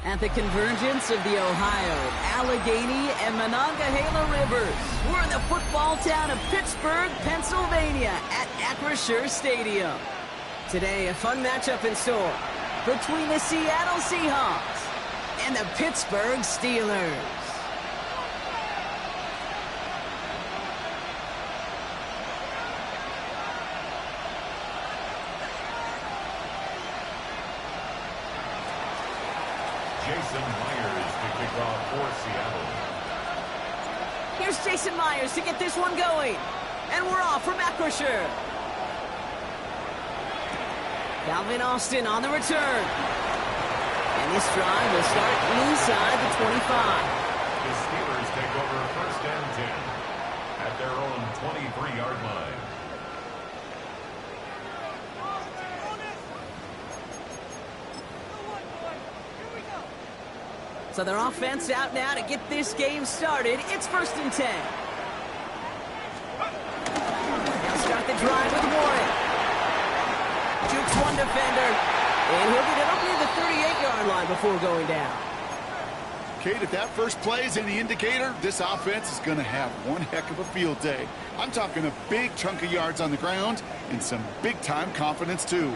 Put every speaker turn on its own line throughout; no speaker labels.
At the convergence of the Ohio, Allegheny, and Monongahela Rivers, we're in the football town of Pittsburgh, Pennsylvania at Acrisure Stadium. Today, a fun matchup in store between the Seattle Seahawks and the Pittsburgh Steelers.
Jason Myers to kick off for Seattle.
Here's Jason Myers to get this one going. And we're off from Acrisure. Calvin Austin on the return. And this drive will start inside the 25.
The Steelers take over 1st and 10 at their own 23-yard line.
So their offense out now to get this game started. It's 1st and 10. They'll start the drive with Warren. Jukes one defender. And he'll get it up near the 38-yard line before going down.
Kate, if that first play is any indicator, this offense is going to have one heck of a field day. I'm talking a big chunk of yards on the ground and some big-time confidence, too.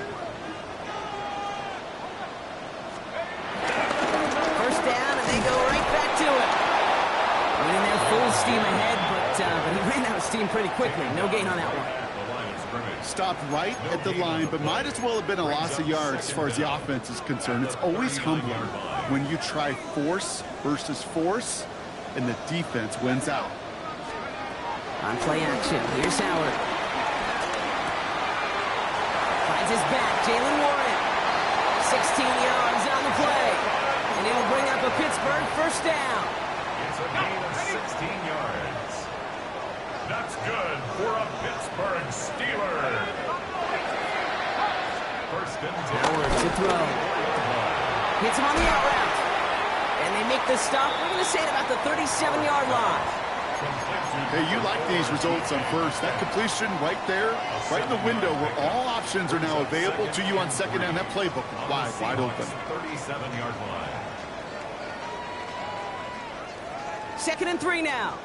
They go right back to it. Running there full steam ahead, but he ran out of steam pretty quickly. No gain on that one.
Stopped right at the line, but might as well have been a loss of yards as far as the offense is concerned. It's always humbling when you try force versus force, and the defense wins out.
On play action, here's Howard. Finds his back, Jalen Warren. 16 yards on the play. And it'll bring up a Pittsburgh 1st down.
It's a gain of 16 yards. That's good for a Pittsburgh Steeler. 1st and 10.
Howard to throw. Hits him on the out route. And they make the stop. We're going to say it about the 37-yard line.
Hey, you like these results on 1st. That completion right there, right in the window where all options are now available to you on 2nd down. That playbook is wide open.
37-yard line.
2nd and 3 now.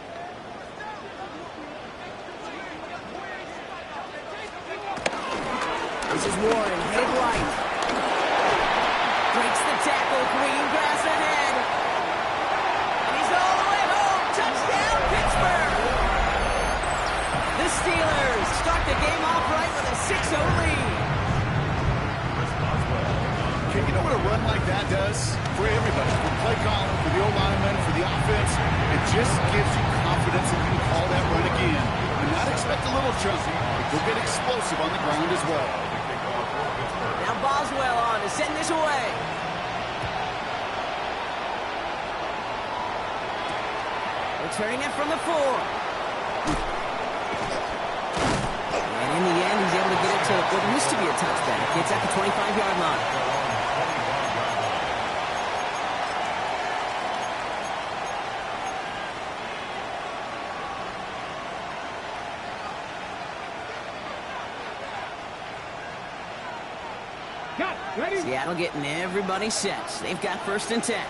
This is Warren, headed right. Breaks the tackle, green grass ahead. And he's all the way home. Touchdown, Pittsburgh. The Steelers start the game off right with a 6-0 lead.
Okay, you know what a run like that does for everybody? For the play caller, for the O-lineman, for the offense. It just gives you confidence that you can call that run again. And not expect a little chunk. We'll get explosive on the ground as well.
Now Boswell on to send this away. Returning it from the 4. And in the end, he's able to get it to what used to be a touchback. Gets at the 25-yard line. Seattle getting everybody set. They've got 1st and 10.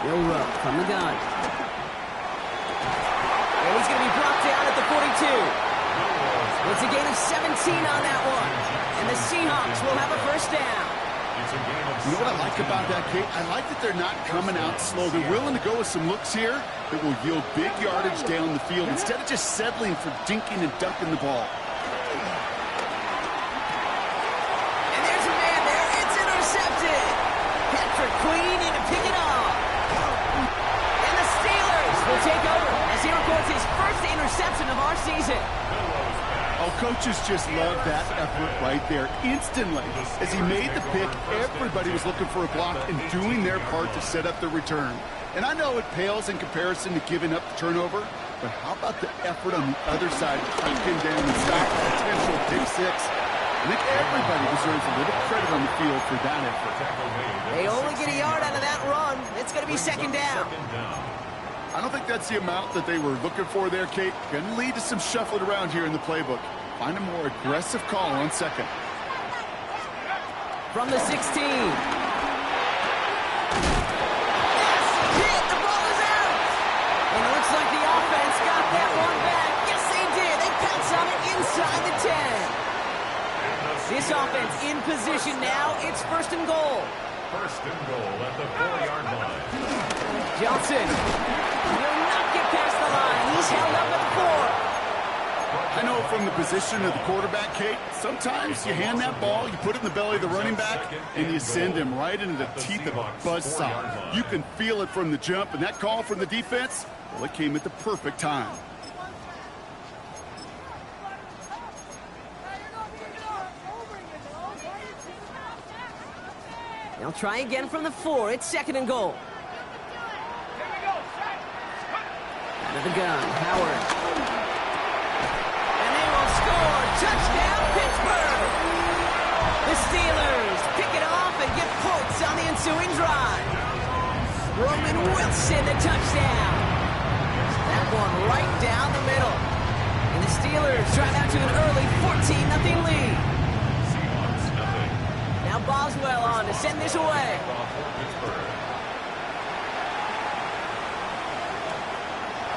Will Rowe from the gun. And he's going to be brought down at the 42. It's a gain of 17 on that one. And the Seahawks will have a 1st down.
You know what I like about that, Kate? I like that they're not coming out slow. They're willing to go with some looks here that will yield big yardage down the field instead of just settling for dinking and ducking the ball.
And there's a man there. It's intercepted. Patrick Queen in to pick it off. And the Steelers will take over as he records his 1st interception of our season.
Oh, coaches just love that effort right there. Instantly, as he made the pick, everybody was looking for a block and doing their part to set up the return. And I know it pales in comparison to giving up the turnover, but how about the effort on the other side, tracking down and stop a potential pick 6? I think everybody deserves a little credit on the field for that effort.
They only get a yard out of that run. It's It's going to be second down.
I don't think that's the amount that they were looking for there, Kate. Going to lead to some shuffling around here in the playbook. Find a more aggressive call on second.
From the 16. Yes, hit. The ball is out. And it looks like the offense got that one back. Yes, they did. They pounce on it inside the 10. This offense in position now. It's first and goal.
First and goal at the 4-yard line.
Johnson will not get past the line. He's held up at the 4.
I know from the position of the quarterback, Kate, sometimes you hand that ball, you put it in the belly of the running back, and you send him right into the teeth of a buzzsaw. You can feel it from the jump, and that call from the defense, well, it came at the perfect time.
They'll try again from the 4. It's second and goal. Out of the gun, Howard. And they will score. Touchdown, Pittsburgh. The Steelers pick it off and get points on the ensuing drive. Roman Wilson, the touchdown. That one right down the middle. And the Steelers drive out to an early 14-0 lead. Now Boswell on to send this away.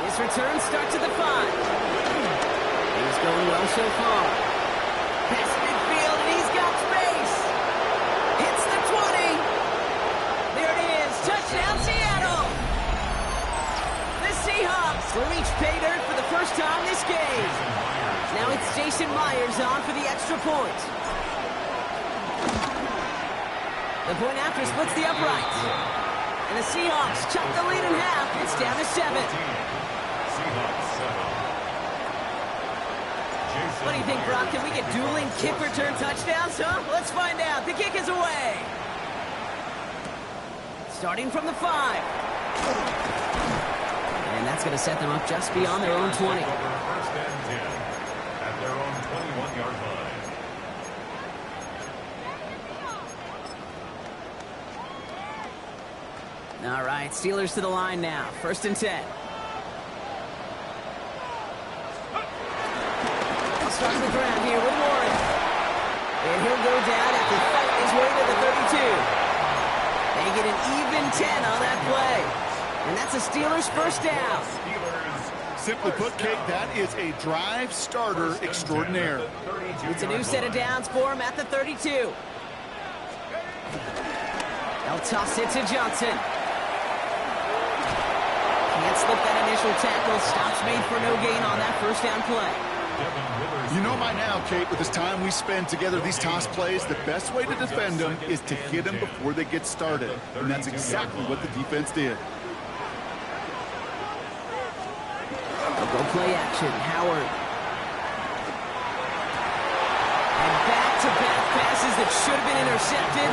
This return starts at the 5. He's going well so far. Past midfield, and he's got space. Hits the 20. There it is. Touchdown, Seattle. The Seahawks will reach pay dirt for the first time this game. Now it's Jason Myers on for the extra point. The point after splits the uprights. And the Seahawks chop the lead in half. It's down to 7. What do you think, Brock? Can we get dueling kick return touchdowns, huh? Let's find out. The kick is away. Starting from the 5. And that's going to set them up just beyond their own 20.
First and 10 at their own 21-yard line.
All right, Steelers to the line now. First and 10. I'll start on the ground here with Warren. And he'll go down after fighting his way to the 32. They get an even 10 on that play. And that's a Steelers first down.
Simply put, Kate, that is a drive starter extraordinaire.
It's a new set of downs for him at the 32. They'll toss it to Johnson. Can't slip that initial tackle. Stops made for no gain on that first down play.
You know by now, Kate, with this time we spend together these toss plays, the best way to defend them is to hit them before they get started. And that's exactly what the defense did.
They'll go play action. Howard. And back-to-back passes that should have been intercepted.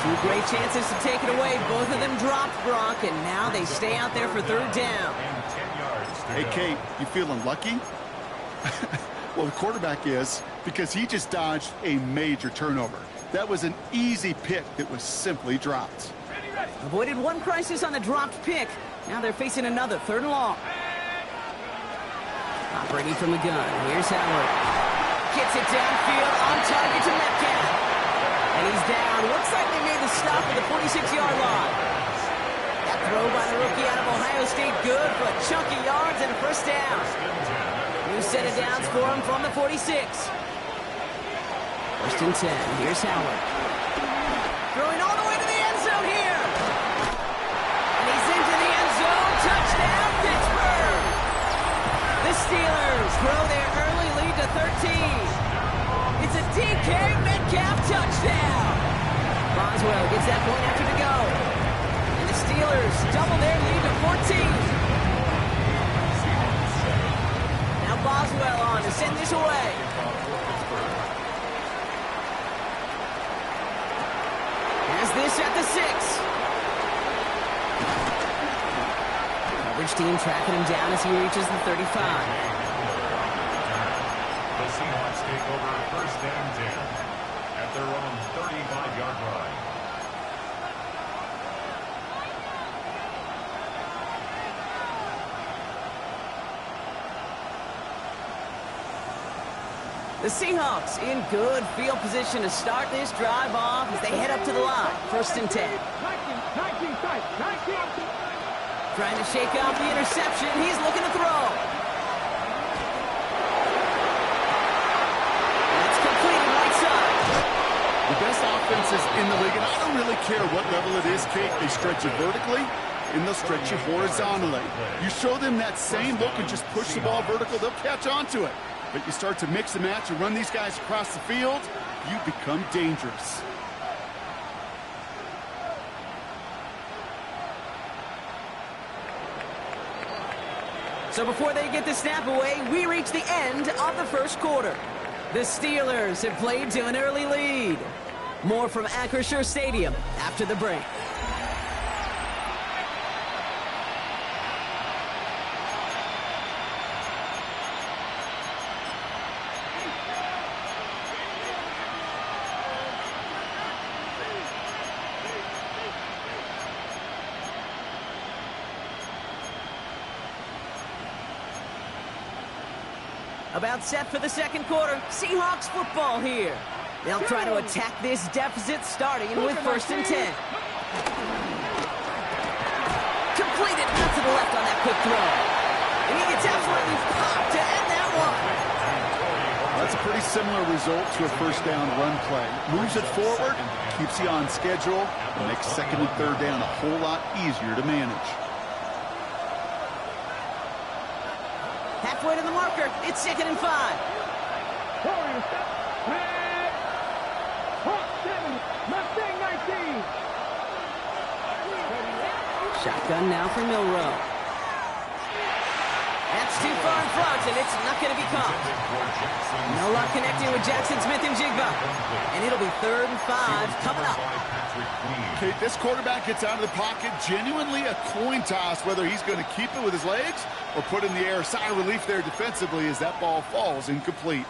2 great chances to take it away. Both of them dropped, Brock, and now they stay out there for third down.
Hey, Kate, you feeling lucky? Well, the quarterback is, because he just dodged a major turnover. That was an easy pick that was simply dropped.
Avoided one crisis on the dropped pick. Now they're facing another, 3rd and long. Operating from the gun. Here's Howard. Gets it downfield on target to Metcalf. And he's down. Looks like they made the stop at the 46-yard line. That throw by the rookie out of Ohio State, good for a chunk of yards and a first down. New set of downs for him from the 46. First and 10. Here's Howard. Throwing all the way to the end zone here. And he's into the end zone. Touchdown, Pittsburgh. The Steelers grow their early lead to 13. It's a DK Metcalf touchdown. Boswell gets that point after to go. And the Steelers double their lead to 14. Now Boswell on to send this away. Has this at the 6. Coverage team tracking him down as he reaches the 35.
The Seahawks take over first and 10 at their own 35-yard line.
The Seahawks in good field position to start this drive off as they head up to the line. 1st and 10.
19 tight, 19.
Trying to shake off the interception. He's looking to throw. That's completed right side.
The best offenses in the league, and I don't really care what level it is, Kate. They stretch you vertically, and they'll stretch you horizontally. You show them that same look and just push the ball vertical, they'll catch on to it. But you start to mix and match and run these guys across the field, you become dangerous.
So before they get the snap away, we reach the end of the first quarter. The Steelers have played to an early lead. More from Acrisure Stadium after the break. About set for the second quarter. Seahawks football here. They'll try to attack this deficit starting with 1st and 10. Completed out to the left on that quick throw. And he gets absolutely popped to end that one.
That's a pretty similar result to a first down run play. Moves it forward, keeps you on schedule, and makes 2nd and 3rd down a whole lot easier to manage.
Halfway to the marker. It's 2nd and 5. Shotgun now for Milrow. That's too far in front, and it's not going to be caught. No luck connecting with Jackson Smith-Njigba. And it'll be 3rd and 5 coming up.
Okay, this quarterback gets out of the pocket, genuinely a coin toss whether he's going to keep it with his legs or put it in the air. Sigh of relief there defensively as that ball falls incomplete.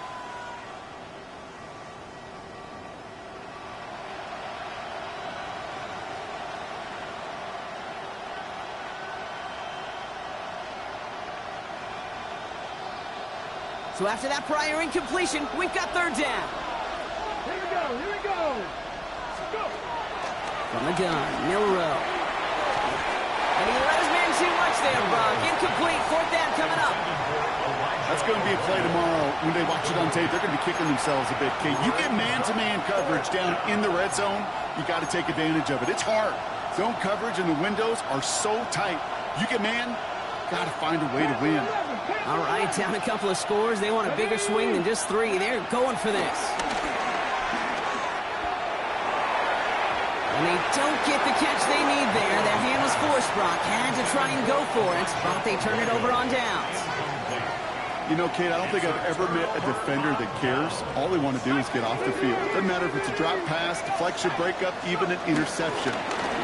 So after that prior incompletion, we've got 3rd down.
Here we go, here we go. Let's go.
From the gun, Milrow. And he let his man too much there, Brock. Incomplete, 4th down coming up.
That's going to be a play tomorrow. When they watch it on tape, they're going to be kicking themselves a bit, Kate. You get man-to-man coverage down in the red zone, you got to take advantage of it. It's hard. Zone coverage and the windows are so tight. You get man, got to find a way to win.
All right, down a couple of scores. They want a bigger swing than just 3. They're going for this. And they don't get the catch they need there. Their hand was forced, Brock. Had to try and go for it, but they turn it over on downs.
You know, Kate, I don't think I've ever met a defender that cares. All they want to do is get off the field. Doesn't matter if it's a drop pass, deflection, breakup, even an interception.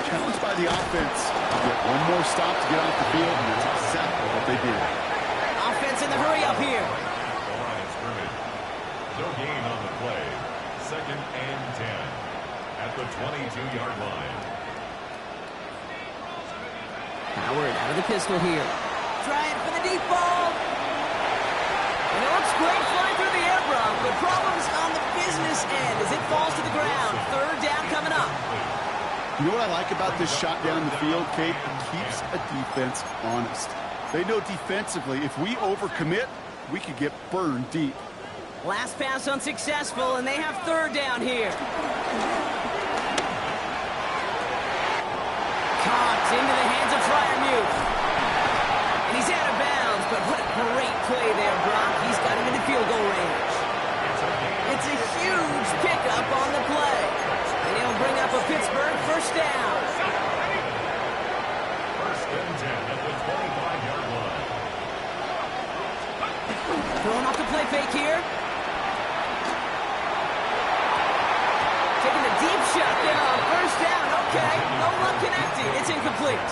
Challenged by the offense. Get one more stop to get off the field, and that's exactly what they did.
Offense in the hurry up here.
No gain on the play. 2nd and 10 at the 22-yard line.
Howard out of the pistol here. Trying for the deep ball. And it looks great flying through the air, Brock, but problems on the business end as it falls to the ground. 3rd down coming up.
You know what I like about this shot down the field, Kate? It keeps a defense honest. They know defensively, if we overcommit, we could get burned deep.
Last pass unsuccessful, and they have 3rd down here. Caught into the hands of Fryermuth. And he's out of bounds, but what a great play there, Brock. He's got him in the field goal range. It's a huge pickup on the play. And he'll bring up a Pittsburgh 1st down.
1st and 10 at the 25-yard line.
Throwing off the play fake here. Taking a deep shot there on 1st down. Okay, no luck connecting. It's incomplete.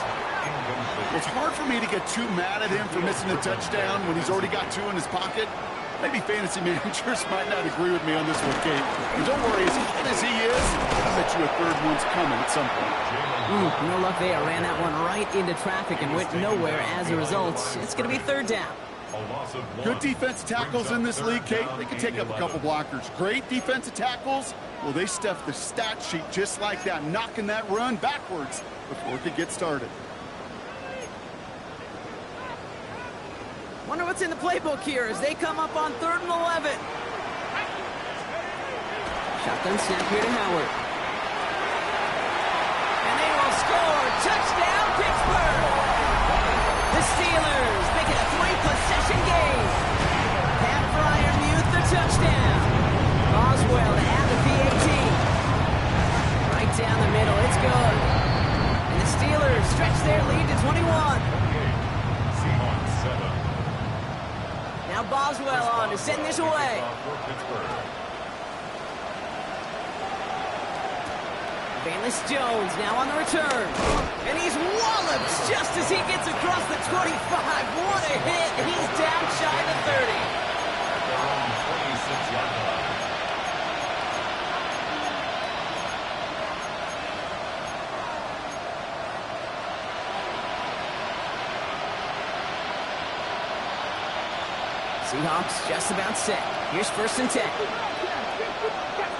It's hard for me to get too mad at him for missing a touchdown when he's already got 2 in his pocket. Maybe fantasy managers might not agree with me on this one, Kate. But don't worry, as hot as he is, I bet you a 3rd one's coming at some point.
No luck there. Ran that one right into traffic and went nowhere as a result. It's going to be 3rd down.
A loss of 1.
Good defensive tackles in this league, Kate. They can take up a couple blockers. Great defensive tackles. Well, they stuffed the stat sheet just like that, knocking that run backwards before it could get started.
Wonder what's in the playbook here as they come up on 3rd and 11. Shotgun snap here to Howard. And they will score. Touchdown, Pittsburgh. The Steelers make it a 3-possession game. Pat Fryermuth the touchdown. Boswell to add the PAT. Right down the middle. It's good. And the Steelers stretch their lead to 21.
Seahawks 7.
Now Boswell on to send this away. Bayless Jones now on the return. And he's walloped just as he gets across the 25. What a hit. He's down shy of the 30.
At their own 26-yard line.
Seahawks just about set. Here's 1st and 10.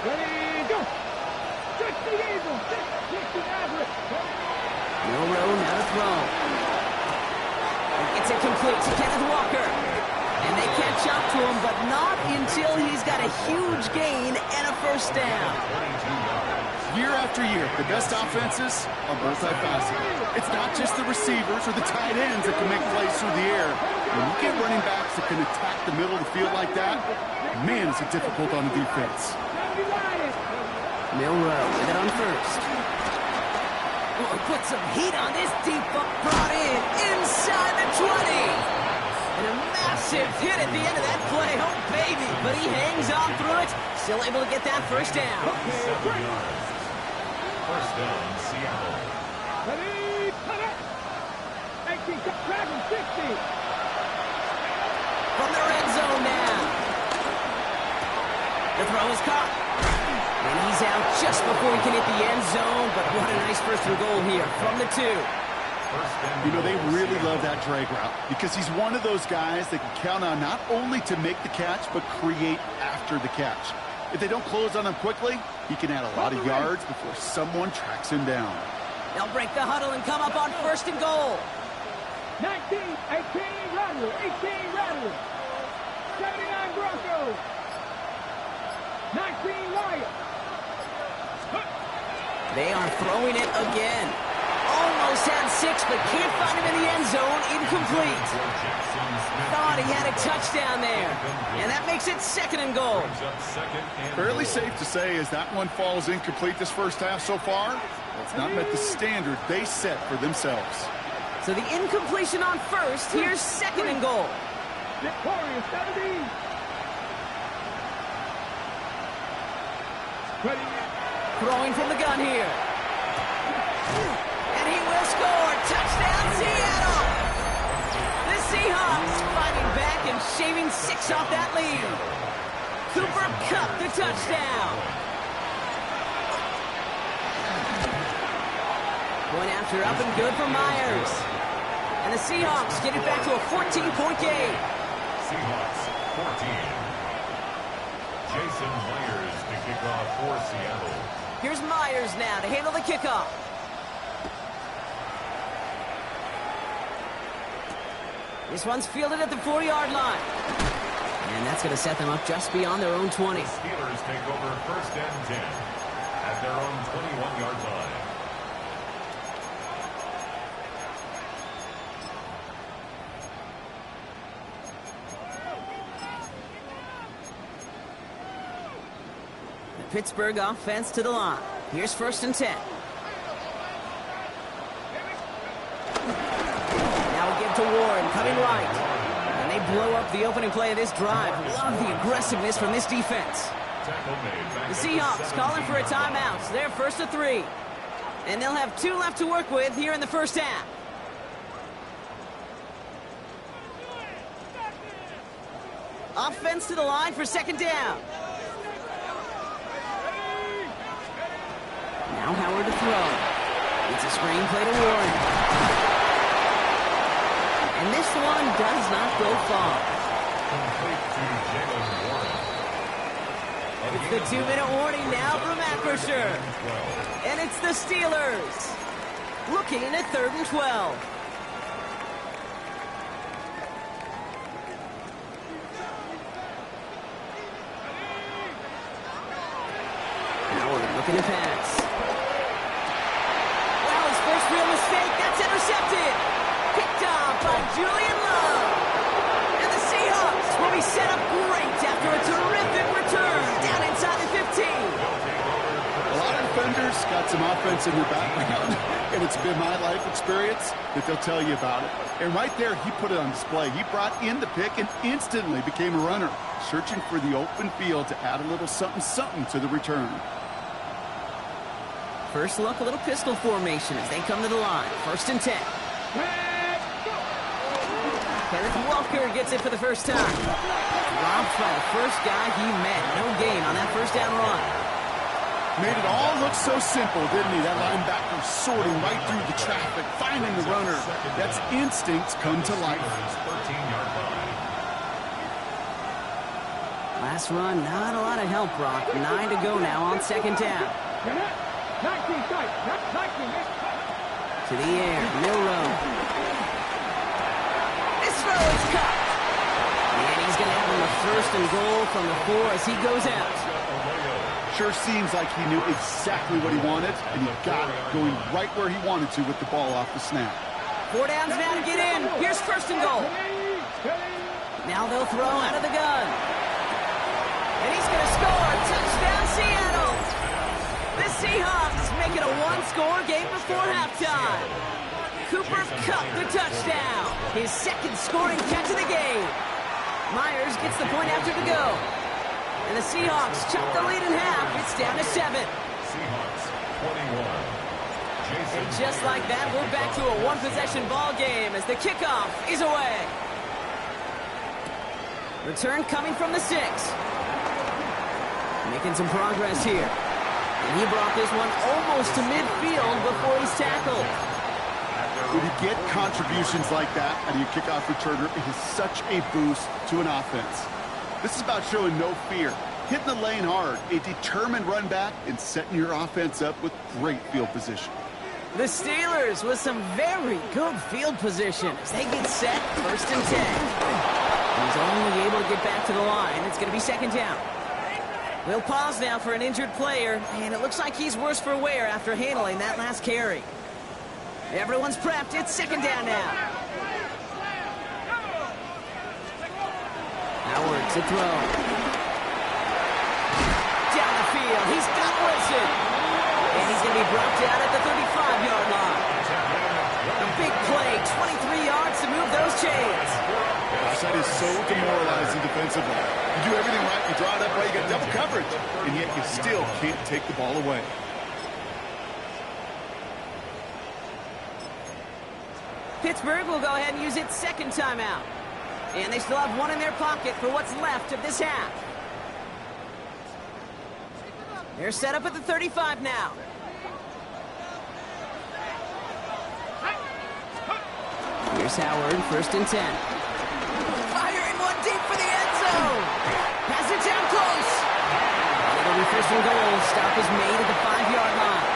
Ready, go. Check the Eagle. Check the average.
Milrow now to throw. It's incomplete to Kenneth Walker. And they catch up to him, but not until he's got a huge gain and a 1st down.
Year after year, the best offenses are multifaceted. It's not just the receivers or the tight ends that can make plays through the air. When you get running backs that can attack the middle of the field like that, man, is it difficult on the defense.
Milrow with it on 1st. Oh, put some heat on this deep ball. Brought in inside the 20. And a massive hit at the end of that play. Oh, baby. But he hangs on through it. Still able to get that 1st down.
7 yards. 1st down, Seattle.
Ready, cut it. 18, grab him, 60.
From the red zone now. The throw is caught. And he's out just before he can hit the end zone. But what a nice 1st and goal here from the 2.
You know, they really love that drag route because he's one of those guys that can count on not only to make the catch, but create after the catch. If they don't close on him quickly, he can add a lot of yards before someone tracks him down.
They'll break the huddle and come up on 1st and goal.
19, 18, Rattler, 18, Rattler. 79 Broncos. 19 Lions.
They are throwing it again. Almost had 6, but can't find him in the end zone. Incomplete. Thought he had a touchdown there. And that makes it 2nd and goal.
Fairly safe to say as that one falls incomplete this 1st half so far, it's not met the standard they set for themselves.
So the incompletion on 1st. Here's 2nd and goal.
Victorious 70. Ready.
Throwing from the gun here. And he will score. Touchdown, Seattle. The Seahawks fighting back and shaving 6 off that lead. Cooper Kupp the touchdown. Point after up and good for Myers. And the Seahawks get it back to a 14-point game.
Seahawks 14. Jason Myers to kick off for Seattle.
Here's Myers now to handle the kickoff. This one's fielded at the 4-yard line. And that's going to set them up just beyond their own 20.
The Steelers take over 1st and 10 at their own 21-yard line.
The Pittsburgh offense to the line. Here's 1st and 10. Now we give to Warren, coming right. And they blow up the opening play of this drive. Love the aggressiveness from this defense. The Seahawks calling for a timeout. So they're 1st and 3. And they'll have 2 left to work with here in the 1st half. Offense to the line for 2nd down. Now Howard to throw. It's a screen play to Warren. And this one does does not go far.
Complete to Jalen Warren.
It's the 2-minute warning now from Acrisure. And it's the Steelers looking at 3rd and 12. Howard looking to pass. Wow, his first real mistake. That's intercepted. Picked off by Julian Love. And the Seahawks will be set up great after a terrific return down inside the 15.
A lot of defenders got some offense in their background, and it's been my life experience that they'll tell you about it. And right there, he put it on display. He brought in the pick and instantly became a runner, searching for the open field to add a little something-something to the return.
First look, a little pistol formation as they come to the line. 1st and 10. Kenneth Walker gets it for the first time. Robbed by the first guy he met. No gain on that first down run.
Made it all look so simple, didn't he? That linebacker sorting right through the traffic, finding the runner. That's instincts come to life.
13-yard line.
Last run, not a lot of help, Brock. 9 to go now on 2nd down.
19 sight. 19.
To the air, Milrow. This throw is cut. And he's going to have him a 1st and goal from the 4 as he goes out.
Sure seems like he knew exactly what he wanted, and he got it, going right where he wanted to with the ball off the snap.
4 downs now to get in. Here's 1st and goal. Now they'll throw out of the gun. And he's going to score. Touchdown, Seattle. The Seahawks make it a 1-score game before halftime. Cooper Kupp the touchdown. His 2nd scoring catch of the game. Myers gets the point after to go. And the Seahawks chop the lead in half. It's down to 7.
Seahawks 21.
And just like that, we're back to a 1-possession ball game as the kickoff is away. Return coming from the 6. Making some progress here. And he brought this one almost to midfield before he's tackled.
When you get contributions like that out of your kickoff returner, it is such a boost to an offense. This is about showing no fear, hitting the lane hard, a determined run back, and setting your offense up with great field position.
The Steelers with some very good field position as they get set. 1st and 10. He's only able to get back to the line. It's going to be 2nd down. We'll pause now for an injured player, and it looks like he's worse for wear after handling that last carry. Everyone's prepped. It's 2nd down now. Howard to throw. Down the field. He's got Wilson. And he's going to be brought down at the 35-yard line. A big play. 23 yards to move those chains.
Gosh, that is so demoralizing defensively. You do everything right, you draw it up right, you got double coverage, and yet you still can't take the ball away.
Pittsburgh will go ahead and use its 2nd timeout. And they still have 1 in their pocket for what's left of this half. They're set up at the 35 now. Here's Howard, 1st and 10. Firing one deep for the end zone. Pass it down close. And it'll be 1st and goal. Stop is made at the 5-yard line.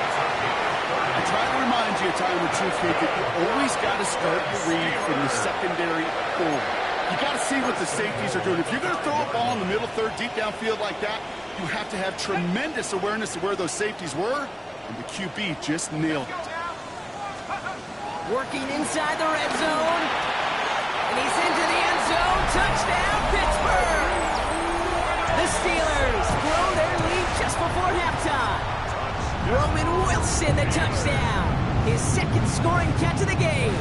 I try to remind you a time or two, kid, that you always got to start the read from the secondary forward. You got to see what the safeties are doing. If you're going to throw a ball in the middle third, deep downfield like that, you have to have tremendous awareness of where those safeties were, and the QB just nailed it.
Working inside the red zone. And he's into the end zone. Touchdown, Pittsburgh! The Steelers grow their lead just before halftime. Roman Wilson, the touchdown. His 2nd scoring catch of the game.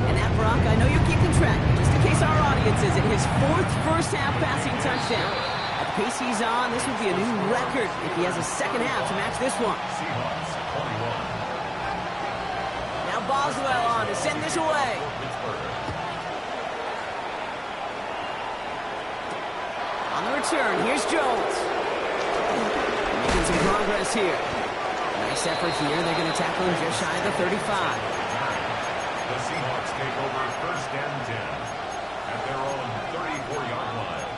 And that, Brock, I know you're keeping track. Just in case our audience isn't, his 4th first-half passing touchdown. At the pace he's on, this would be a new record if he has a 2nd half to match this one.
Seahawks 21.
Now Boswell on to send this away. On the return, here's Jones. Making some progress here. Nice effort here. They're going to tackle him just shy of the 35.
The Seahawks take over first and 10 at their own 34-yard line.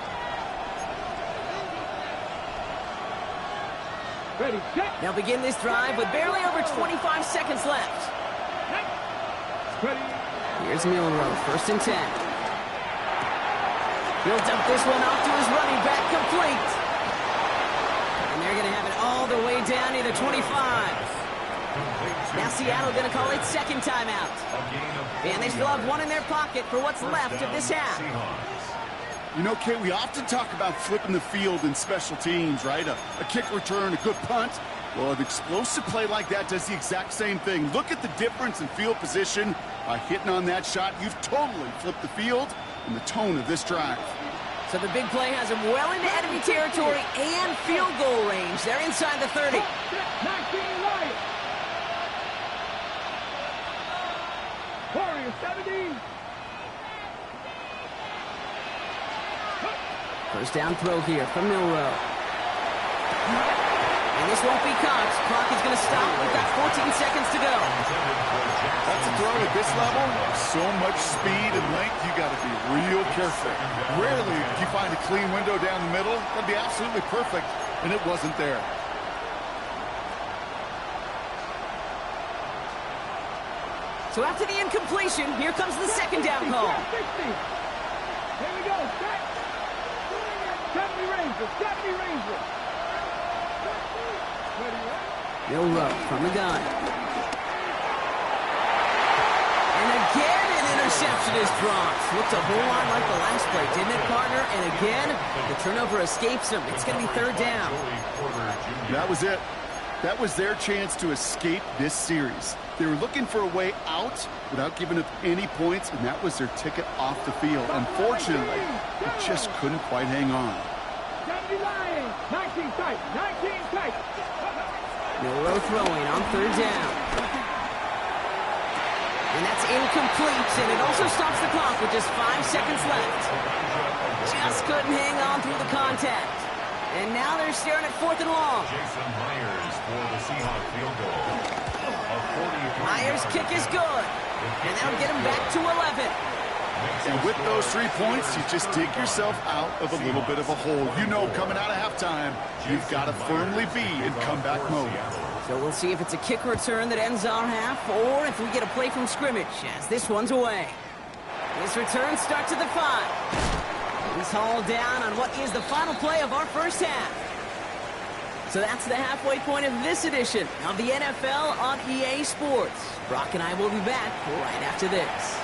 Ready, set.
They'll begin this drive with barely over 25 seconds left.
Ready.
Here's Milrow, first and 10. He'll dump this one off to his running back, complete. And they're going to have it all the way down near the 25. Now Seattle going to call its second timeout. And they still have one in their pocket for what's left of this half.
You know, Kate, we often talk about flipping the field in special teams, right? A kick return, a good punt. Well, an explosive play like that does the exact same thing. Look at the difference in field position. By hitting on that shot, you've totally flipped the field and the tone of this drive.
So the big play has them well into enemy territory and field goal range. They're inside the 30.
19 Lions. Warriors 17.
First down throw here from Milrow. And this won't be caught. Clock is going to stop. We've got 14 seconds to go.
That's a throw at this level. So much speed and length, you got to be real careful. Rarely do you find a clean window down the middle. That'd be absolutely perfect, and it wasn't there.
So after the incompletion, here comes the second down call.
60. Here we go. Set. 70 Rangers. 70 Rangers.
Milrow from the gun. And again, an interception is dropped. Looked a whole lot like the last play, didn't it, partner? And again, the turnover escapes him. It's going to be third down.
That was it. That was their chance to escape this series. They were looking for a way out without giving up any points, and that was their ticket off the field. Unfortunately, they just couldn't quite hang on.
70 Lions. 19 tight. 19 tight.
Milrow throwing on third down. And that's incomplete, and it also stops the clock with just 5 seconds left. Just couldn't hang on through the contact. And now they're staring at fourth and long.
Jason Myers for the Seahawks field goal.
Myers' kick is good. And that'll get him back to 11.
And with those 3 points, you just dig yourself out of a little bit of a hole. You know, coming out of halftime, you've got to firmly be in comeback mode.
So we'll see if it's a kick return that ends our half, or if we get a play from scrimmage, as this one's away. This return starts at the 5. He's hauled down on what is the final play of our first half. So that's the halfway point of this edition of the NFL on EA Sports. Brock and I will be back right after this.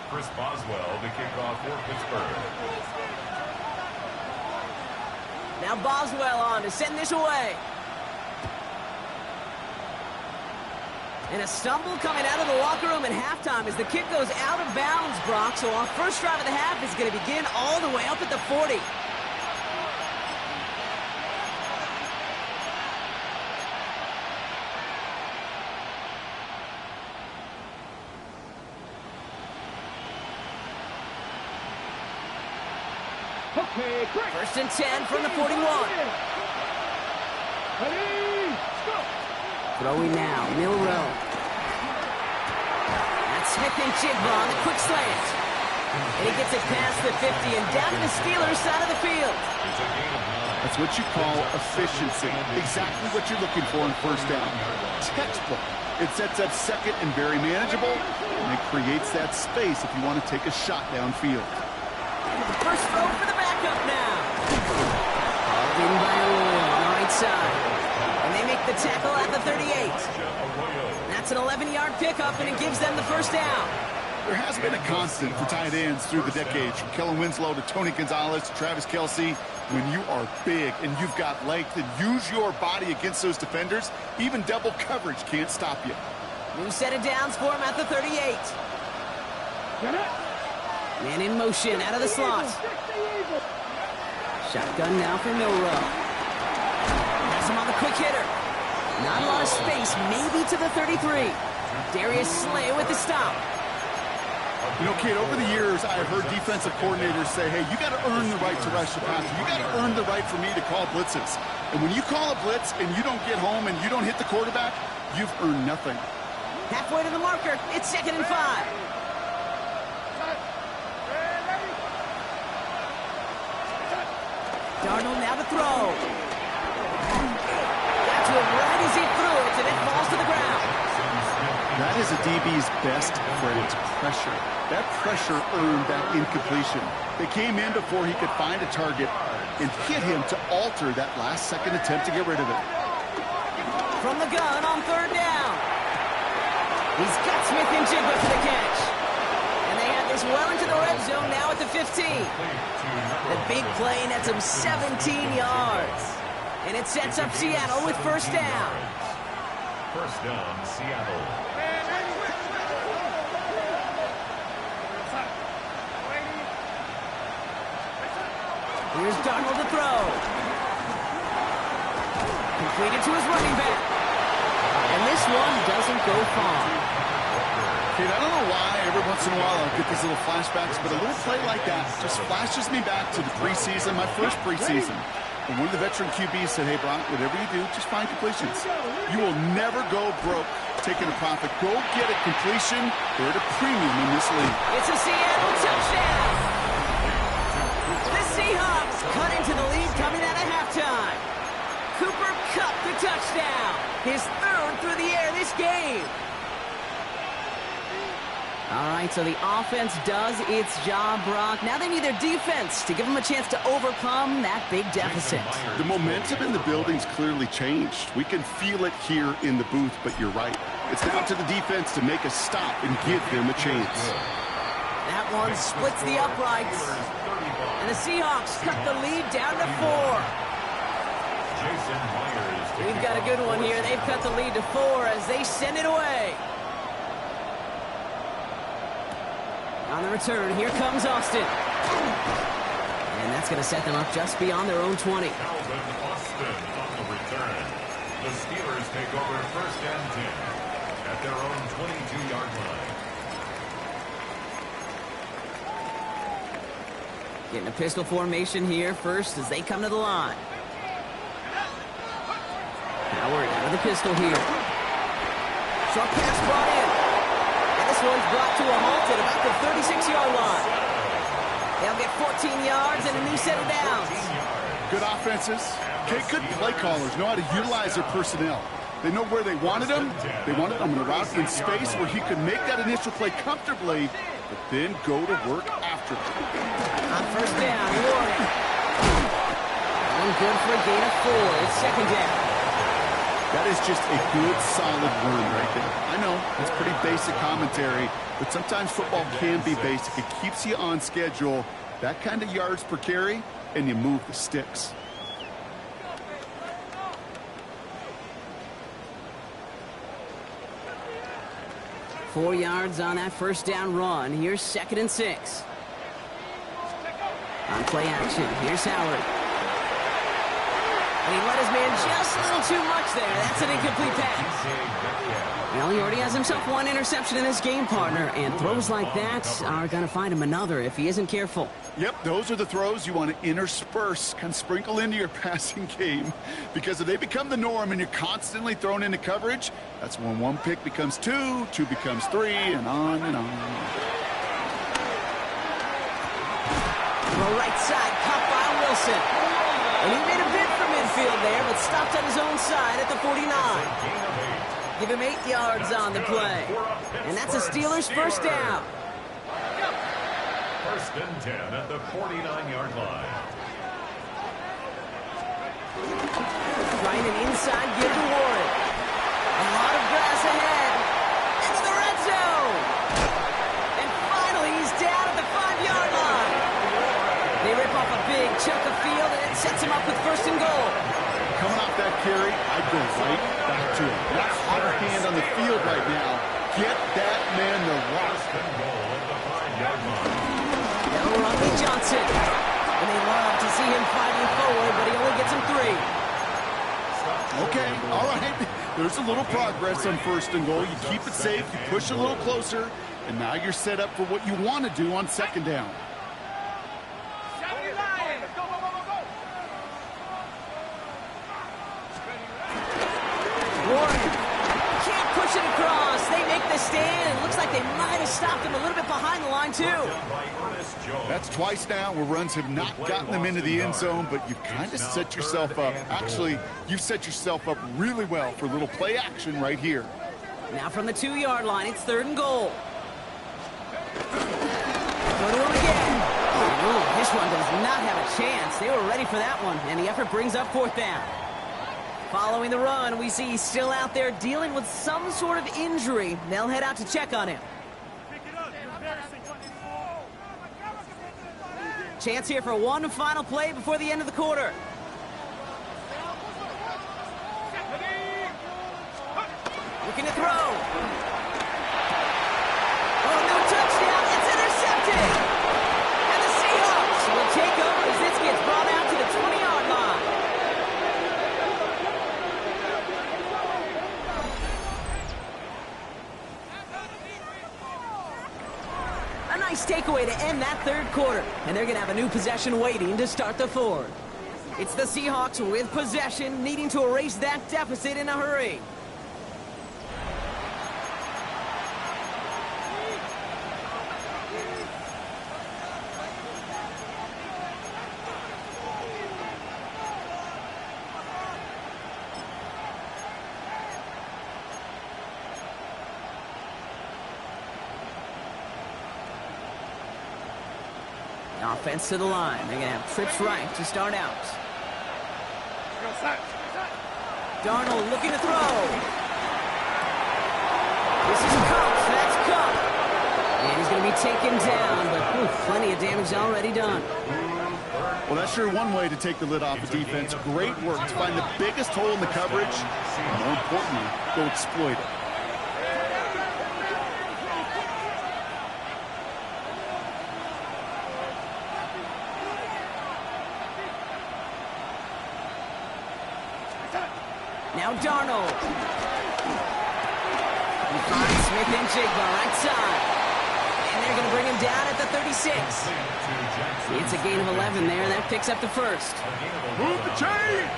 Chris Boswell to kick off for Pittsburgh.
Now Boswell on to send this away. And a stumble coming out of the locker room at halftime as the kick goes out of bounds, Brock. So our first drive of the half is going to begin all the way up at the 40.
Okay, great.
First and 10 from the 41.
Ready, go.
Throwing now, Milrow. That's Smith and Jigba on the quick slant. And he gets it past the 50 and down to the Steelers' side of the field.
That's what you call efficiency. Exactly what you're looking for in first down. Textbook. It sets up second and very manageable, and it creates that space if you want to take a shot downfield.
First throw for the backup now. Hauled in by Arroyo on the right side. And they make the tackle at the 38. That's an 11-yard pickup, and it gives them the first down.
There has been a constant for tight ends through the decades, from Kellen Winslow to Tony Gonzalez to Travis Kelce. When you are big and you've got length and use your body against those defenders, even double coverage can't stop you.
New set of downs for him at the 38.
Get it.
Man in motion out of the slot. Shotgun now for Milrow. Has him on the quick hitter. Not a lot of space, maybe to the 33. Darius Slay with the stop.
You know, kid, over the years, I've heard defensive coordinators say, hey, you got to earn the right to rush the passer. You got to earn the right for me to call blitzes. And when you call a blitz and you don't get home and you don't hit the quarterback, you've earned nothing.
Halfway to the marker. It's 2nd and 5. Darnold now to throw. Got to him right as he threw it, and it falls to the ground.
That is a DB's best friend, pressure. That pressure earned that incompletion. They came in before he could find a target and hit him to alter that last-second attempt to get rid of it.
From the gun on 3rd down. He's got Smith and Jigba for the catch. And they have this well into the red zone now at the 15. The big play nets him 17 yards. And it sets up Seattle with 1st down.
1st down, Seattle.
Here's Darnold to throw. Completed to his running back. And this one doesn't go far.
Kid, I don't know why every once in a while I'll get these little flashbacks, but a little play like that just flashes me back to the preseason, my first preseason. And one of the veteran QBs said, hey, Brock, whatever you do, just find completions. You will never go broke taking a profit. Go get a completion. They're at a premium in this league.
It's a Seattle touchdown. The Seahawks cut into the lead coming out of halftime. Cooper Kupp the touchdown. His 3rd through the air this game. All right, so the offense does its job, Brock. Now they need their defense to give them a chance to overcome that big deficit.
The momentum in the building's clearly changed. We can feel it here in the booth, but you're right. It's now to the defense to make a stop and give them a chance.
That one splits the uprights. And the Seahawks cut the lead down to 4. We've got a good one here. They've cut the lead to 4 as they send it away. On the return, here comes Austin. And that's going to set them up just beyond their own 20.
Calvin Austin on the return. The Steelers take over 1st and 10 at their own 22-yard line.
Getting a pistol formation here first as they come to the line. Howard out of the pistol here. Short pass brought in. And this one's brought to a halt at about the 36-yard line. They'll get 14 yards and a new set of downs.
Good offenses. Okay, good play callers know how to utilize their personnel. They know where they wanted him. They wanted him in a route in space where he could make that initial play comfortably, but then go to work after it.
On 1st down, Warren. And good for a gain of 4. It's 2nd down.
That is just a good, solid run right there. I know, it's pretty basic commentary, but sometimes football can be basic. It keeps you on schedule, that kind of yards per carry, and you move the sticks.
Four yards on that 1st down run. Here's 2nd and 6. On play action, here's Howard. And he let his man just a little too much there. That's an incomplete pass. Well, he already has himself one interception in this game, partner, and throws like that are going to find him another if he isn't careful.
Yep, those are the throws you want to intersperse, kind of sprinkle into your passing game, because if they become the norm and you're constantly thrown into coverage, that's when 1 pick becomes 2, 2 becomes 3, and on and on.
The right side, caught by Wilson. And he made a bid for midfield there, but stopped on his own side at the 49. Give him 8 yards on the play. And that's a Steelers 1st down.
1st and 10 at the 49-yard line.
Trying an inside give to Warren. A lot of grass ahead. Into the red zone. And finally, he's down at the 5-yard line. They rip off a big chunk of field, and it sets him up with 1st and goal.
Coming off that carry, I'd go right back to him. That hot hand on the field right now. Get that man the rock.
Now Rodney Johnson. And they love to see him fighting forward, but he only gets him 3.
there's a little progress on 1st and goal. You keep it safe, you push a little closer, and now you're set up for what you want to do on 2nd down.
Can't push it across. They make the stand. It looks like they might have stopped him a little bit behind the line, too.
That's twice now where runs have not gotten them into the end zone, but you've kind of set yourself up. Actually, you've set yourself up really well for a little play action right here.
Now from the 2-yard line, it's 3rd and goal. Go to him again. Oh, this one does not have a chance. They were ready for that one, and the effort brings up 4th down. Following the run, we see he's still out there dealing with some sort of injury. They'll head out to check on him. Chance here for one final play before the end of the quarter. Looking to throw. Oh, no touchdown. It's intercepted. And the Seahawks will take over as this gets brought out to the 20-yard line. A nice takeaway to end that 3rd quarter. And they're going to have a new possession waiting to start the 4th. It's the Seahawks with possession, needing to erase that deficit in a hurry. Offense to the line. They're going to have trips right to start out. Darnold looking to throw. This is Cup. That's Cup. And he's going to be taken down, but plenty of damage already done.
Well, that's sure one way to take the lid off the defense. Great work to find the biggest hole in the coverage, and more importantly, go exploit it.
Now Darnold. He finds Smith-Njigba right side. And they're going to bring him down at the 36. It's a gain of 11 there. That picks up the 1st.
Move the chains!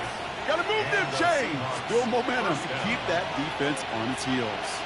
Got to move them chains! Build momentum to keep that defense on its heels.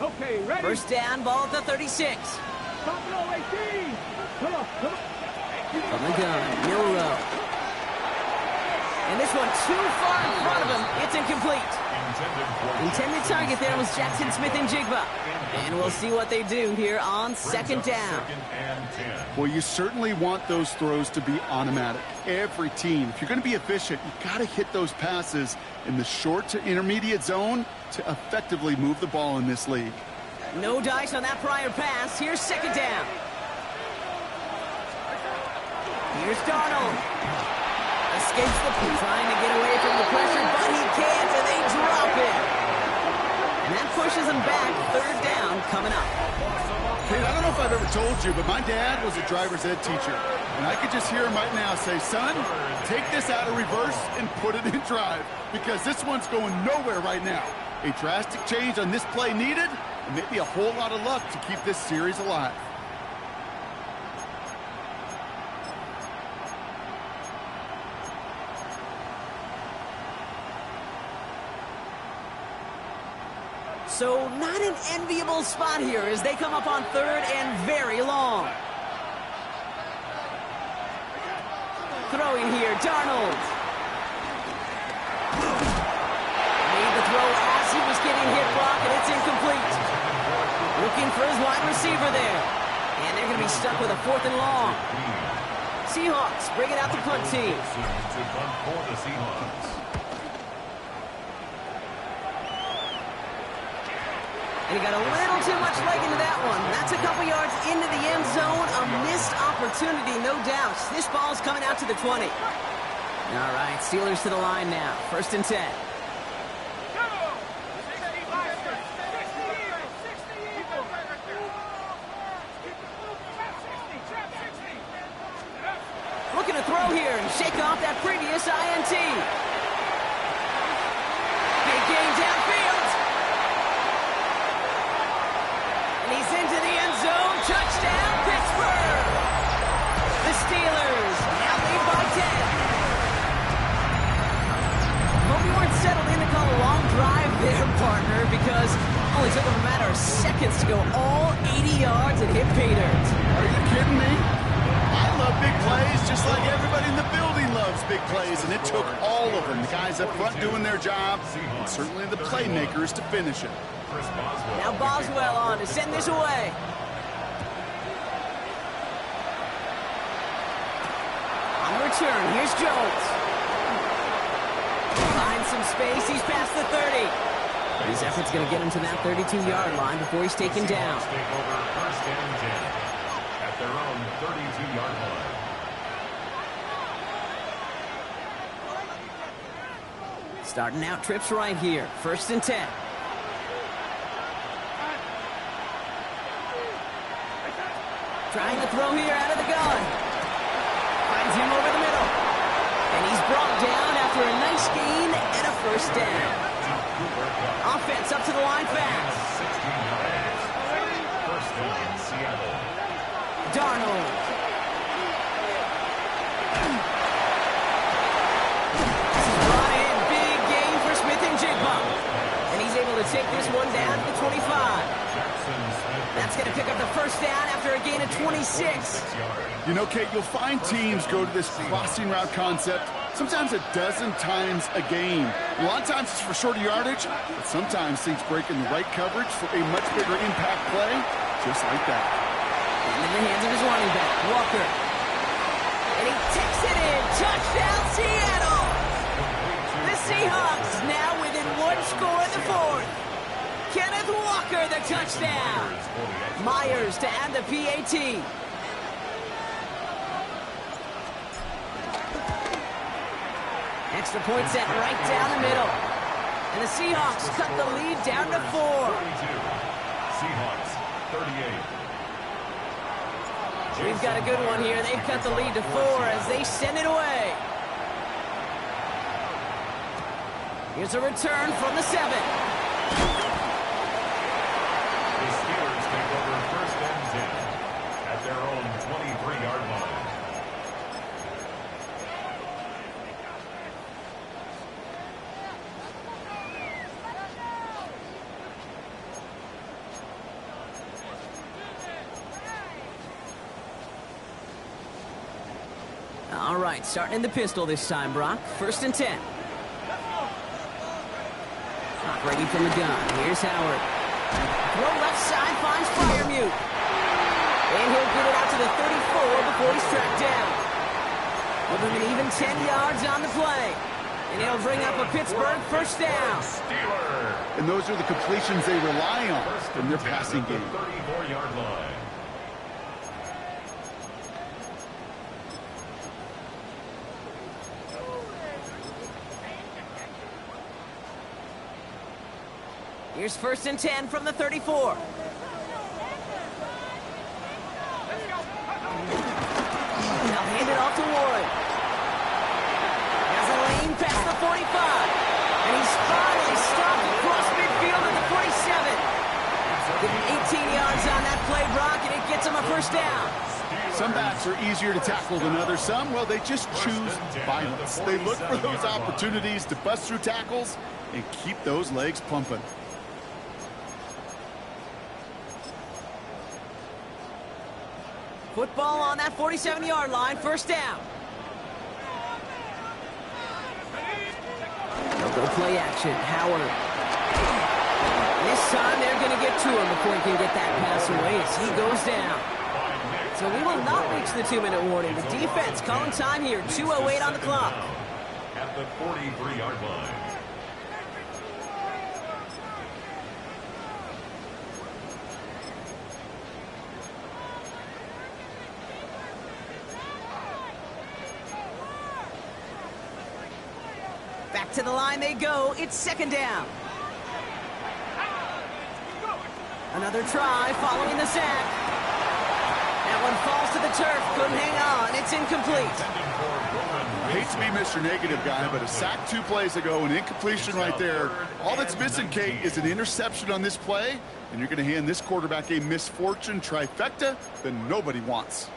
Okay, ready?
1st down, ball at the 36.
Come on.
From the gun, Milrow. And this one too far in front of him. It's incomplete. Intended target there was Jackson Smith-Njigba. And we'll see what they do here on 2nd down.
Well, you certainly want those throws to be automatic. Every team, if you're going to be efficient, you got to hit those passes in the short to intermediate zone to effectively move the ball in this league.
No dice on that prior pass. Here's 2nd down. Here's Darnold. Escapes the play, trying to get away from the pressure, but he can't, and they drop it. And that pushes him back. 3rd down coming up.
Kid, I don't know if I've ever told you, but my dad was a driver's ed teacher. And I could just hear him right now say, son, take this out of reverse and put it in drive, because this one's going nowhere right now. A drastic change on this play needed, and maybe a whole lot of luck to keep this series alive.
So not an enviable spot here as they come up on 3rd and very long. Throwing here, Darnold. Made the throw as he was getting hit, Brock, and it's incomplete. Looking for his wide receiver there. And they're going to be stuck with a 4th and long. Seahawks bring it out the punt team. And he got a little too much leg into that one. That's a couple yards into the end zone. A missed opportunity, no doubt. This ball's coming out to the 20. All right, Steelers to the line now. 1st and 10. Looking to throw here and shake off that previous INT. Big gain downfield. And he's into the end zone. Touchdown, Pittsburgh. The Steelers now lead by 10. Hope you weren't settled in to call a long drive there, partner, because it only took them a matter of seconds to go all 80 yards and hit pay dirt.
Are you kidding me? I love big plays just like everybody in the building loves big plays, and it took all of them, the guys up front doing their job, and certainly the playmakers to finish it.
Now Boswell on to send this away. On the return, here's Jones. Finds some space, he's past the 30. His effort's going to get him to that 32-yard line before he's taken down.
Take over 1st and 10 at their own 32-yard line.
Starting out trips right here. 1st and 10. Trying to throw here out of the gun. Finds him over the middle. And he's brought down after a nice gain and a 1st down. Offense up to the line fast.
16 yards. 1st down, Seattle.
Darnold. This is brought in. Big gain for Smith and Jigba. And he's able to take this one down to the 25. That's going to pick up the 1st down after a gain of 26.
You know, Kate, you'll find teams go to this crossing route concept sometimes a dozen times a game. A lot of times it's for shorter yardage, but sometimes things break in the right coverage for a much bigger impact play, just like that.
In the hands of his running back, Walker. And he takes it in. Touchdown, Seattle! The Seahawks now within 1 score in the 4th. Kenneth Walker, the touchdown. Myers to add the PAT. Extra point set right down the middle. And the Seahawks cut the lead down to 4.
32. Seahawks, 38.
We've got a good one here. They've cut the lead to 4 as they send it away. Here's a return from the 7.
The Steelers take over 1st and 10 at their own 23-yard line.
All right, starting in the pistol this time, Brock. 1st and 10. Operating from the gun. Here's Howard. Throw left side, finds Freiermuth. And he'll get it out to the 34 before he's tracked down. With him an even 10 yards on the play. And it'll bring up a Pittsburgh 1st down.
And those are the completions they rely on in their passing game.
34-yard line.
Here's 1st and 10 from the 34. They'll hand it off to Warren. Has a lane past the 45. And he's finally stopped across midfield at the 47. Give him 18 yards on that play, Brock, and it gets him a 1st down.
Some backs are easier to tackle than others. Some, well, they just choose violence. They look for those opportunities to bust through tackles and keep those legs pumping.
Football on that 47-yard line, 1st down. They'll go play action. Howard. This time they're going to get to him before he can get that pass away as he goes down. So we will not reach the 2-minute warning. The defense calling time here. 2:08 on the clock.
At the 43-yard line.
Back to the line they go. It's second down. Another try following the sack. That one falls to the turf. Couldn't hang on. It's incomplete.
I hate to be Mr. Negative guy, but a sack 2 plays ago, an incompletion right there. All that's missing, Kate, is an interception on this play, and you're going to hand this quarterback a misfortune trifecta that nobody wants.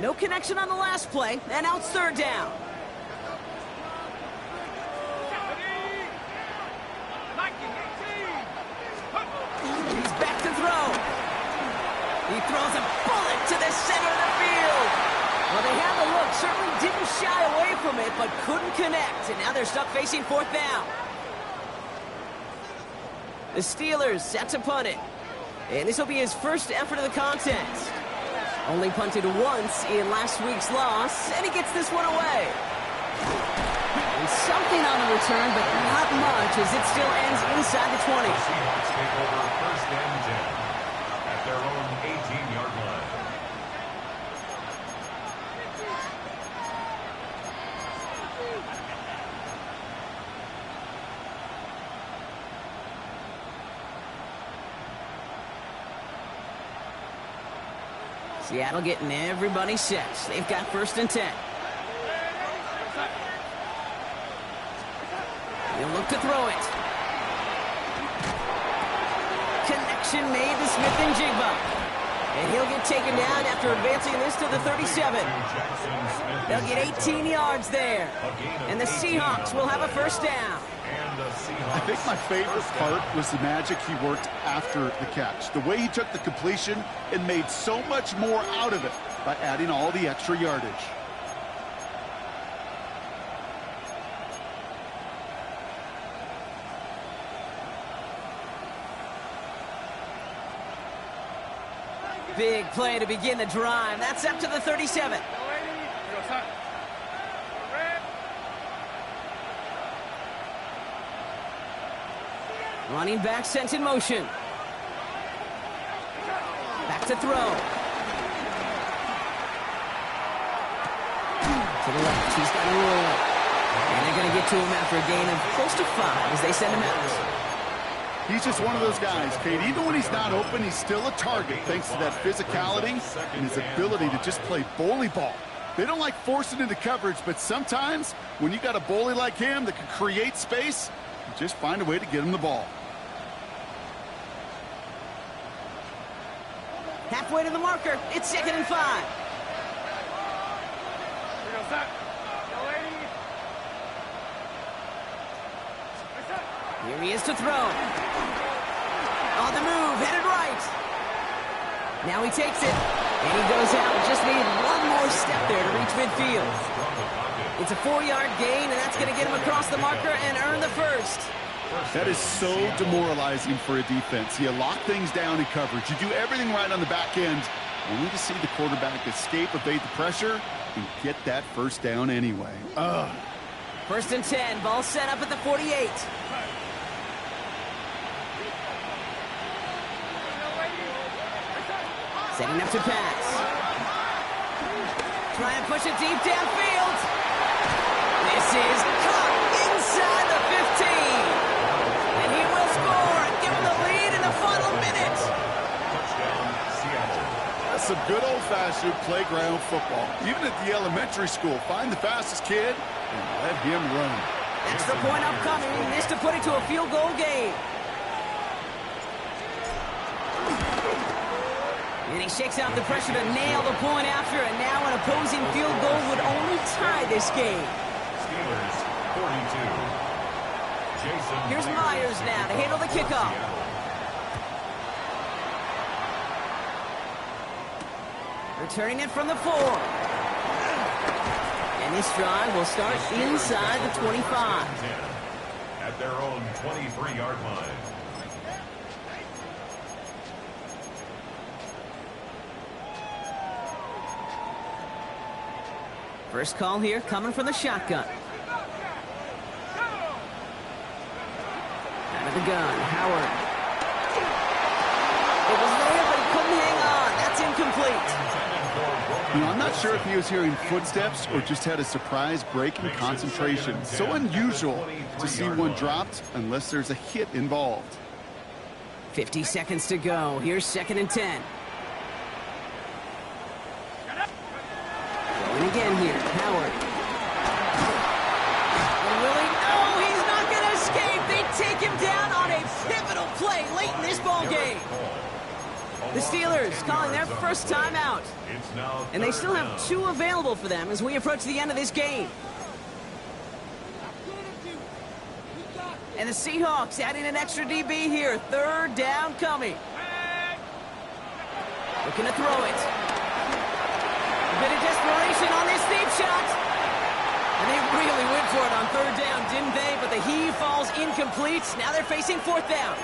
No connection on the last play, and now it's third down. He's back to throw. He throws a bullet to the center of the field. Well, they had the look, certainly didn't shy away from it, but couldn't connect, and now they're stuck facing fourth down. The Steelers set to punt it, and this will be his first effort of the contest. Only punted once in last week's loss, and he gets this one away. And something on the return, but not much, as it still ends inside the 20.
The Seahawks take over first and 10 at their own 18-yard line.
Seattle getting everybody set. They've got first and 10. He'll look to throw it. Connection made to Smith and Jigba. And he'll get taken down after advancing this to the 37. They'll get 18 yards there. And the Seahawks will have a first down.
I think my favorite part was the magic he worked after the catch. The way he took the completion and made so much more out of it by adding all the extra yardage.
Big play to begin the drive. That's up to the 37. Running back sent in motion. Back to throw. To the left. He's got a roll. And they're going to get to him after a gain of close to 5 as they send him out.
He's just one of those guys, Kate. Even when he's not open, he's still a target thanks to that physicality and his ability to just play bully ball. They don't like forcing into coverage, but sometimes when you got a bully like him that can create space, you just find a way to get him the ball.
Halfway to the marker. It's second and 5. Here he is to throw. On the move, headed right. Now he takes it, and he goes out. Just needed one more step there to reach midfield. It's a 4-yard gain, and that's going to get him across the marker and earn the first.
That is so demoralizing for a defense. You lock things down in coverage. You do everything right on the back end, only to see the quarterback escape, evade the pressure, and get that first down anyway.
First and 10, ball set up at the 48. Setting up to pass. Trying to push it deep downfield. This is caught inside the 15. And he will score and give him the lead in the final minute.
Touchdown, Seattle.
That's some good old-fashioned playground football. Even at the elementary school, find the fastest kid and let him run.
Extra point upcoming. This to put it to a field goal game. And he shakes out the pressure to nail the point after, and now an opposing field goal would only tie this game.
Steelers 42. Jason
Here's Myers now to handle the kickoff. Returning it from the 4. And this drive will start inside the 25.
At their own 23-yard line.
First call here coming from the shotgun. Out of the gun, Howard. It was there, but he couldn't hang on. That's incomplete.
Intended for broken
You know, I'm not sure if he was hearing footsteps or just had a surprise break in concentration. So unusual to see one dropped unless there's a hit involved.
50 seconds to go. Here's 2nd and 10. Going again here. Howard. And Willie, no, he's not going to escape. They take him down on a pivotal play late in this ball game. The Steelers calling their first timeout. And they still have 2 available for them as we approach the end of this game. And the Seahawks adding an extra DB here. 3rd down coming. Looking to throw it. A bit of desperation on this deep shot. And they really went for it on 3rd down, didn't they? But the heave falls incomplete. Now they're facing 4th down.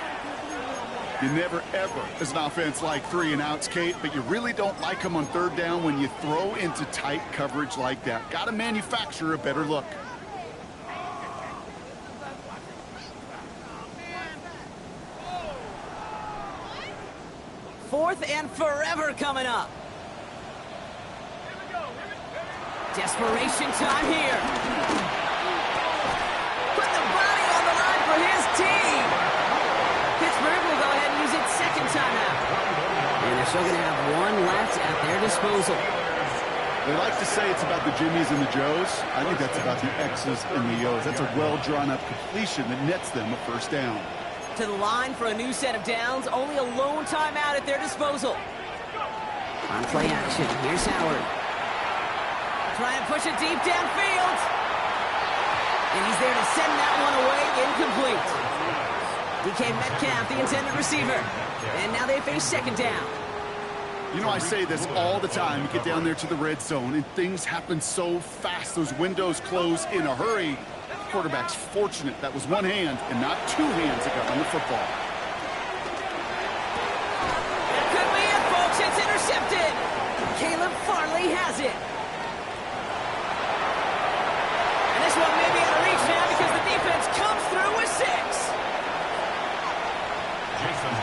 You never, ever, as an offense, like 3 and outs, Kate, but you really don't like them on 3rd down when you throw into tight coverage like that. Got to manufacture a better look.
4th and forever coming up. Desperation time here. Put the body on the line for his team. Pittsburgh will go ahead and use its 2nd timeout. And they're still going to have 1 left at their disposal.
They like to say it's about the Jimmies and the Joes. I think that's about the X's and the O's. That's a well-drawn-up completion that nets them a 1st down.
To the line for a new set of downs. Only a lone timeout at their disposal. On play action, here's Howard. Trying to push it deep downfield. And he's there to send that one away, incomplete. DK Metcalf, the intended receiver. And now they face 2nd down.
You know, I say this all the time. You get down there to the red zone, and things happen so fast. Those windows close in a hurry. The quarterback's fortunate that was 1 hand and not 2 hands that got on the football.
That could be it, folks. It's intercepted. Caleb Farley has it. And this one may be out of reach now because the defense comes through with 6.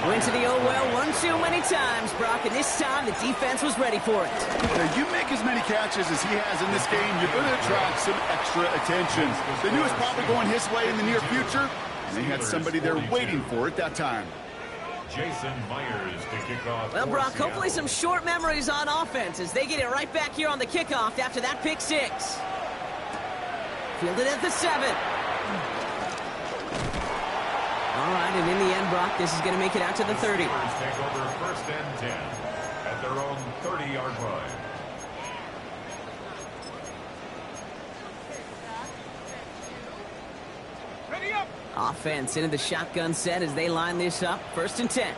Went to the oh well one too many times, Brock, and this time the defense was ready for it.
Now, you make as many catches as he has in this game, you're going to attract some extra attention. They knew it was probably going his way in the near future, and they had somebody there waiting for it that time.
Jason Myers to kick off.
Well, Brock, hopefully some short memories on offense as they get it right back here on the kickoff after that pick 6. Fielded at the 7. All right, and in the end, Brock, this is going to make it out to the 30.
Take over 1st and 10 at their own 30-yard line.
Ready up.
Offense into the shotgun set as they line this up. 1st and 10.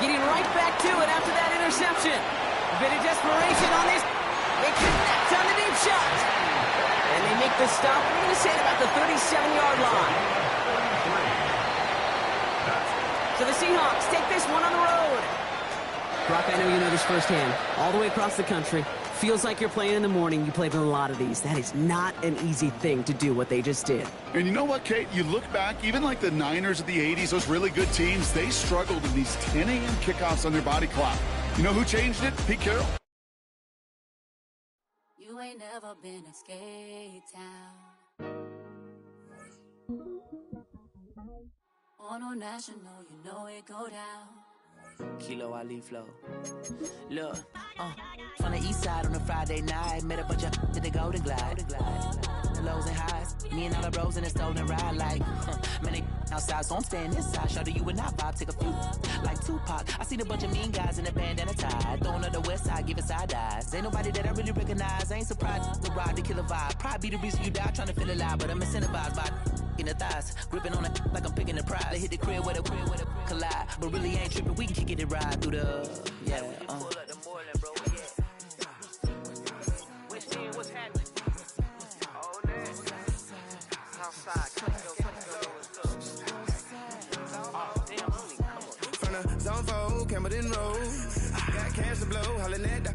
Getting right back to it after that interception. A bit of desperation on this. They connect on the deep shot. And they make the stop. We're going to say at about the 37-yard line. So the Seahawks take this one on the road. Brock, I know you know this firsthand. All the way across the country. Feels like you're playing in the morning. You played in a lot of these. That is not an easy thing to do what they just did.
And you know what, Kate? You look back, even like the Niners of the 80s, those really good teams, they struggled in these 10 a.m. kickoffs on their body clock. You know who changed it? Pete Carroll.
You ain't never been a skate town. On national, you know it go down.
Kilo Ali flow. Look, from the east side on a Friday night, met a bunch of to the Golden Glide. The lows and highs, me and all the bros in a stolen ride like, man, they outside, so I'm staying inside. Show you and I vibe, take a few, like Tupac. I seen a bunch of mean guys in the band and a tie, throwing up the west side, giving side eyes. Ain't nobody that I really recognize, I ain't surprised to ride the killer vibe. Probably be the reason you die, trying to feel alive, but I'm incentivized by in the thighs, gripping on it like I'm picking a prize. They hit the crib with a collide, but really ain't tripping. We can kick it and ride through the
From the zone 4, Campbellton Road. Got cash to blow, hollering at the